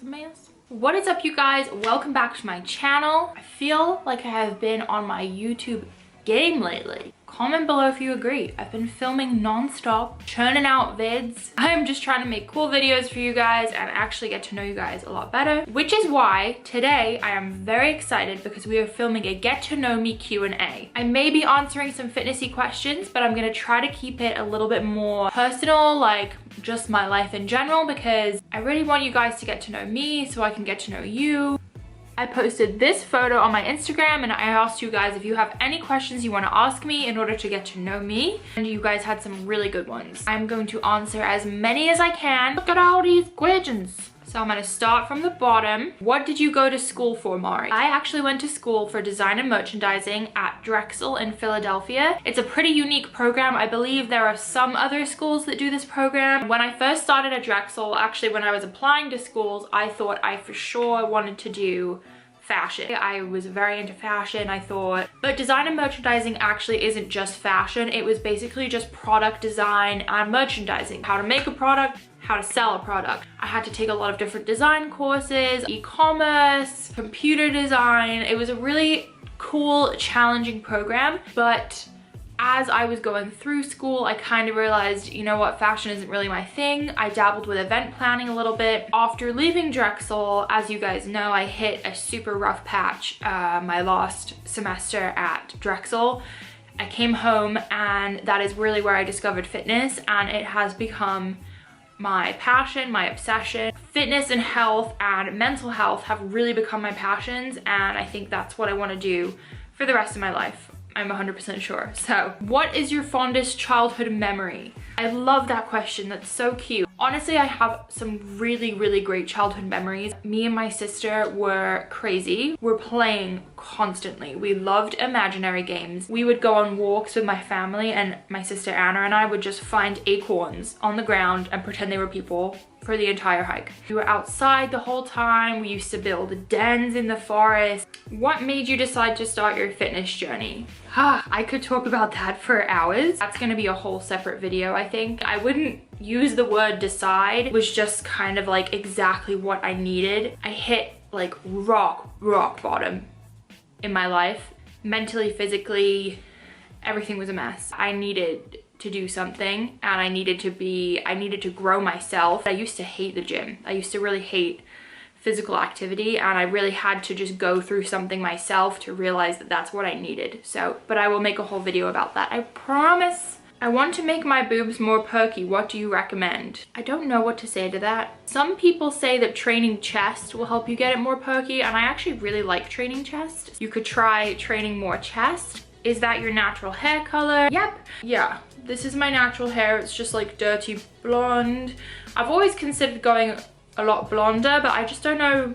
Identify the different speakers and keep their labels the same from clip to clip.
Speaker 1: a mess. What is up, you guys? Welcome back to my channel. I feel like I have been on my YouTube game lately. Comment below if you agree. I've been filming non-stop, churning out vids. I'm just trying to make cool videos for you guys and actually get to know you guys a lot better, which is why today I am very excited because we are filming a get to know me Q&A. I may be answering some fitnessy questions, but I'm gonna try to keep it a little bit more personal, like just my life in general, because I really want you guys to get to know me so I can get to know you. I posted this photo on my Instagram and I asked you guys if you have any questions you want to ask me in order to get to know me, and you guys had some really good ones. I'm going to answer as many as I can. Look at all these questions. So I'm gonna start from the bottom. What did you go to school for, Mari? I actually went to school for design and merchandising at Drexel in Philadelphia. It's a pretty unique program. I believe there are some other schools that do this program. When I first started at Drexel, actually when I was applying to schools, I thought I for sure wanted to do fashion. I was very into fashion, I thought, but design and merchandising actually isn't just fashion. It was basically just product design and merchandising. How to make a product, how to sell a product. I had to take a lot of different design courses, e-commerce, computer design. It was a really cool, challenging program, but as I was going through school, I kind of realized, you know what, fashion isn't really my thing. I dabbled with event planning a little bit. After leaving Drexel, as you guys know, I hit a super rough patch my last semester at Drexel. I came home and that is really where I discovered fitness, and it has become my passion, my obsession. Fitness and health and mental health have really become my passions, and I think that's what I want to do for the rest of my life. I'm 100% sure. So, what is your fondest childhood memory? I love that question. That's so cute. Honestly, I have some really, really great childhood memories. Me and my sister were crazy. We're playing constantly. We loved imaginary games. We would go on walks with my family, and my sister Anna and I would just find acorns on the ground and pretend they were people for the entire hike. We were outside the whole time. We used to build dens in the forest. What made you decide to start your fitness journey? I could talk about that for hours. That's gonna be a whole separate video, I think. I wouldn't use the word decide. It was just kind of like exactly what I needed. I hit like rock bottom in my life. Mentally, physically, everything was a mess. I needed to do something, and I needed to grow myself. I used to hate the gym. I used to really hate physical activity, and I really had to just go through something myself to realize that that's what I needed. So, but I will make a whole video about that, I promise. I want to make my boobs more perky. What do you recommend? I don't know what to say to that. Some people say that training chest will help you get it more perky, and I actually really like training chest. You could try training more chest. Is that your natural hair color? Yep. Yeah, this is my natural hair. It's just like dirty blonde. I've always considered going a lot blonder, but I just don't know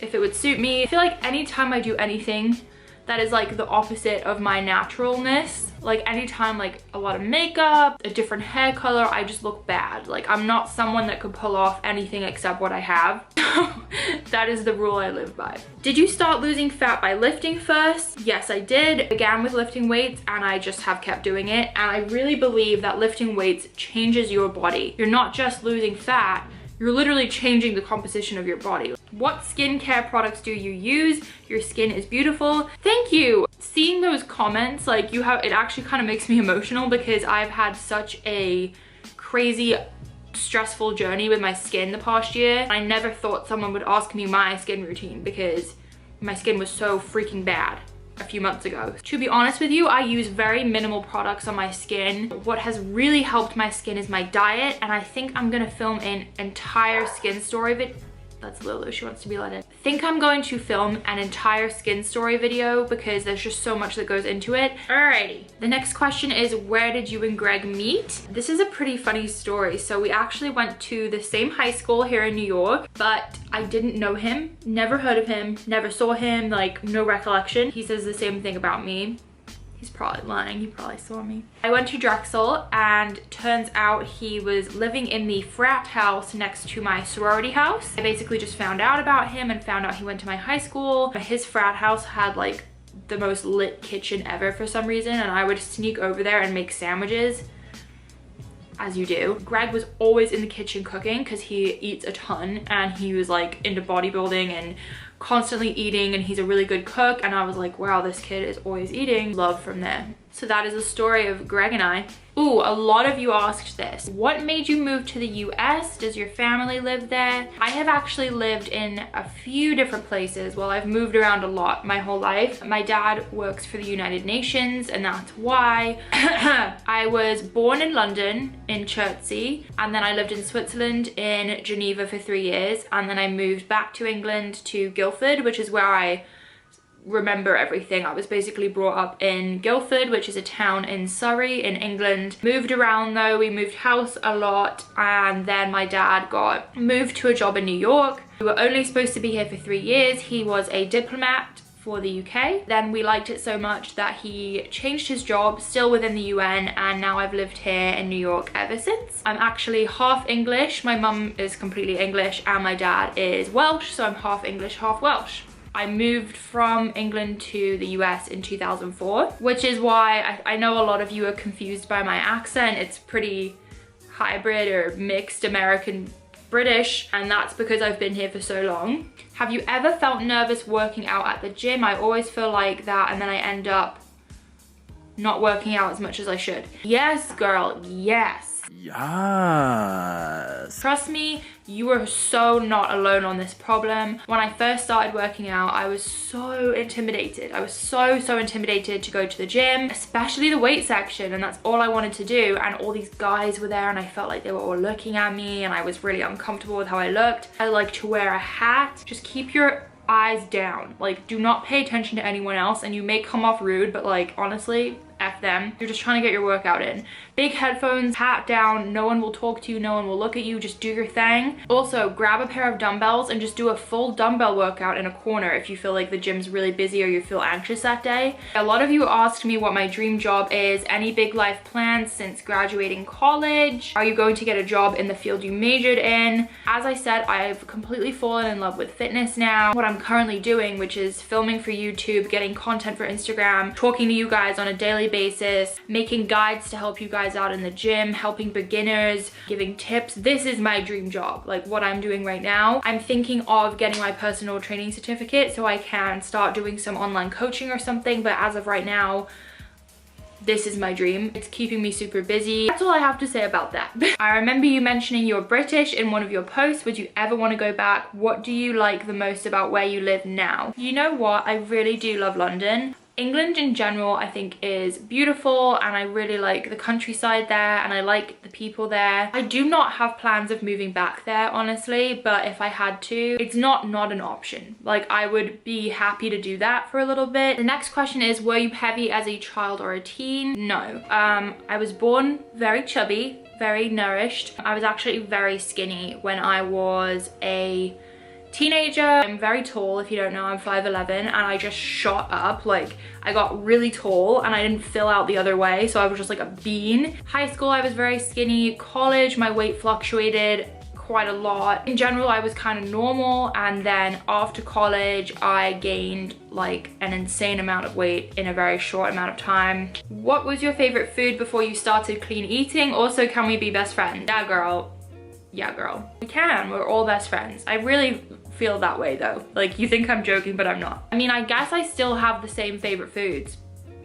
Speaker 1: if it would suit me. I feel like anytime I do anything that is like the opposite of my naturalness, like anytime like a lot of makeup, a different hair color, I just look bad. Like I'm not someone that could pull off anything except what I have. That is the rule I live by. Did you start losing fat by lifting first? Yes, I did. Began with lifting weights, and I just have kept doing it. And I really believe that lifting weights changes your body. You're not just losing fat, you're literally changing the composition of your body. What skincare products do you use? Your skin is beautiful. Thank you. Seeing those comments, like it actually kind of makes me emotional, because I've had such a crazy, stressful journey with my skin the past year. I never thought someone would ask me my skin routine because my skin was so freaking bad a few months ago. To be honest with you, I use very minimal products on my skin. What has really helped my skin is my diet, and I think I'm gonna film an entire skin story video. That's Lulu, she wants to be let in. I think I'm going to film an entire skin story video because there's just so much that goes into it. Alrighty, the next question is, where did you and Greg meet? This is a pretty funny story. So we actually went to the same high school here in New York, but I didn't know him, never heard of him, never saw him, like no recollection. He says the same thing about me. He's probably lying, he probably saw me. I went to Drexel, and turns out he was living in the frat house next to my sorority house. I basically just found out about him and found out he went to my high school. His frat house had like the most lit kitchen ever for some reason, and I would sneak over there and make sandwiches. as you do. Greg was always in the kitchen cooking because he eats a ton and he was like into bodybuilding and constantly eating, and he's a really good cook. And I was like, wow, this kid is always eating. Love from there. So that is the story of Greg and I. Ooh, a lot of you asked this. What made you move to the US? Does your family live there? I have actually lived in a few different places. Well, I've moved around a lot my whole life. My dad works for the United Nations, and that's why. I was born in London, in Chertsey, and then I lived in Switzerland, in Geneva for 3 years, and then I moved back to England to Guildford, which is where I remember everything. I was basically brought up in Guildford, which is a town in Surrey in England. Moved around though, we moved house a lot, and then my dad got moved to a job in New York. We were only supposed to be here for 3 years. He was a diplomat for the UK. Then we liked it so much that he changed his job, still within the UN, and now I've lived here in New York ever since. I'm actually half English. My mum is completely English and my dad is Welsh, so I'm half English, half Welsh. I moved from England to the US in 2004, which is why I know a lot of you are confused by my accent. It's pretty hybrid or mixed American British, and that's because I've been here for so long. Have you ever felt nervous working out at the gym? I always feel like that, and then I end up not working out as much as I should. Yes, girl, yes.
Speaker 2: Yes.
Speaker 1: Trust me, you are so not alone on this problem. When I first started working out, I was so intimidated. I was so intimidated to go to the gym, especially the weight section, and that's all I wanted to do. And all these guys were there and I felt like they were all looking at me and I was really uncomfortable with how I looked. I like to wear a hat. Just keep your eyes down. Like, do not pay attention to anyone else, and you may come off rude, but like, honestly, F them. You're just trying to get your workout in. Big headphones, hat down, no one will talk to you, no one will look at you, just do your thing. Also, grab a pair of dumbbells and just do a full dumbbell workout in a corner if you feel like the gym's really busy or you feel anxious that day. A lot of you asked me what my dream job is. Any big life plans since graduating college? Are you going to get a job in the field you majored in? As I said, I've completely fallen in love with fitness now. What I'm currently doing, which is filming for YouTube, getting content for Instagram, talking to you guys on a daily basis, making guides to help you guys out in the gym, helping beginners, giving tips. This is my dream job, like what I'm doing right now. I'm thinking of getting my personal training certificate so I can start doing some online coaching or something, but as of right now, this is my dream. It's keeping me super busy. That's all I have to say about that. I remember you mentioning you're British in one of your posts. Would you ever want to go back? What do you like the most about where you live now? You know what? I really do love London. England in general, I think, is beautiful, and I really like the countryside there, and I like the people there. I do not have plans of moving back there, honestly, but if I had to, it's not an option. Like, I would be happy to do that for a little bit. The next question is, were you heavy as a child or a teen? No. I was born very chubby, very nourished. I was actually very skinny when I was a teenager. I'm very tall. If you don't know, I'm 5'11", and I just shot up. Like, I got really tall and I didn't fill out the other way, so I was just like a bean. High school, I was very skinny. College, my weight fluctuated quite a lot. In general, I was kind of normal, and then after college, I gained like an insane amount of weight in a very short amount of time. What was your favorite food before you started clean eating? Also, can we be best friends? Yeah, girl. Yeah, girl. We can. We're all best friends. I really feel that way though. Like, you think I'm joking, but I'm not. I mean, I guess I still have the same favorite foods,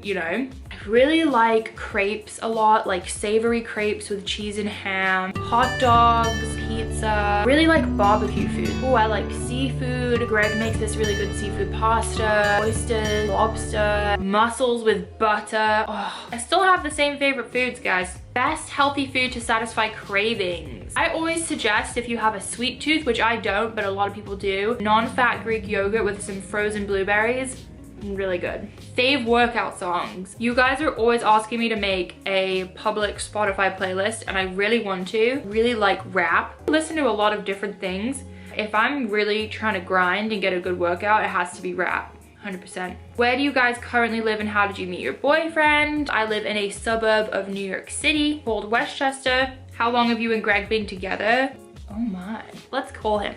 Speaker 1: you know? I really like crepes a lot, like savory crepes with cheese and ham, hot dogs, pizza. Really like barbecue food. Oh, I like seafood. Greg makes this really good seafood pasta, oysters, lobster, mussels with butter. Oh, I still have the same favorite foods, guys. Best healthy food to satisfy cravings. I always suggest, if you have a sweet tooth, which I don't, but a lot of people do, non-fat Greek yogurt with some frozen blueberries. Really good. Fave workout songs. You guys are always asking me to make a public Spotify playlist, and I really want to. Really like rap. I listen to a lot of different things. If I'm really trying to grind and get a good workout, it has to be rap. 100%. Where do you guys currently live, and how did you meet your boyfriend? I live in a suburb of New York City called Westchester. How long have you and Greg been together? Oh my. Let's call him.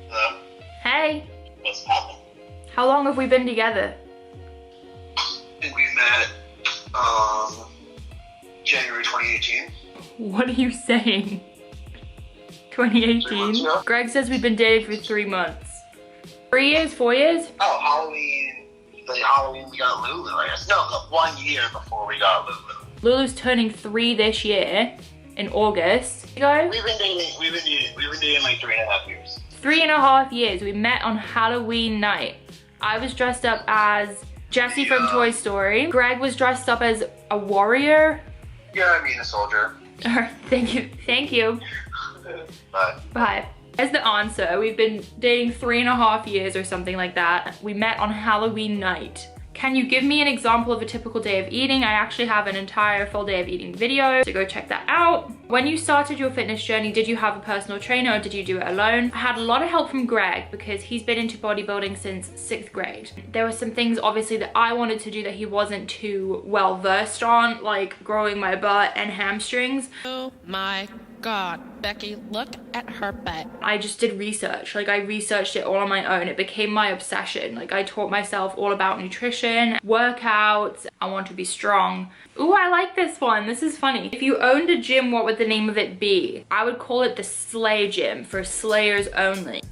Speaker 3: Hello?
Speaker 1: Hey.
Speaker 3: What's happening?
Speaker 1: How long have we been together?
Speaker 3: I think we've
Speaker 1: What are you saying? 2018? Greg says we've been dating for 3 months. 3 years, 4 years?
Speaker 3: Oh, Halloween. The Halloween we got Lulu, I guess. No, the 1 year before we got Lulu.
Speaker 1: Lulu's turning 3 this year in August. You guys?
Speaker 3: We've been dating like 3.5 years.
Speaker 1: 3.5 years. We met on Halloween night. I was dressed up as Jessie from Toy Story. Greg was dressed up as a warrior.
Speaker 3: Yeah, I mean a soldier.
Speaker 1: Thank you. Thank you.
Speaker 3: Bye.
Speaker 1: Bye. As the answer, we've been dating 3.5 years or something like that. We met on Halloween night. Can you give me an example of a typical day of eating? I actually have an entire full day of eating video, so go check that out. When you started your fitness journey, did you have a personal trainer or did you do it alone? I had a lot of help from Greg because he's been into bodybuilding since 6th grade. There were some things obviously that I wanted to do that he wasn't too well versed on, like growing my butt and hamstrings.
Speaker 2: Oh my God, Becky, look at her butt.
Speaker 1: I just did research. Like I researched it all on my own. It became my obsession. Like I taught myself all about nutrition, workouts. I want to be strong. Ooh, I like this one. This is funny. If you owned a gym, what would the name of it be? I would call it the Slay Gym for slayers only.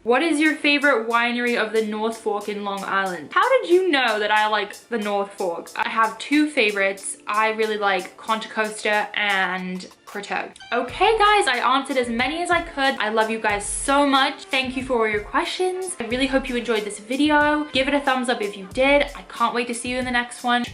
Speaker 1: What is your favorite winery of the North Fork in Long Island? How did you know that I like the North Fork? I have 2 favorites. I really like Contra Costa and Croteau. Okay guys, I answered as many as I could. I love you guys so much. Thank you for all your questions. I really hope you enjoyed this video. Give it a thumbs up if you did. I can't wait to see you in the next one.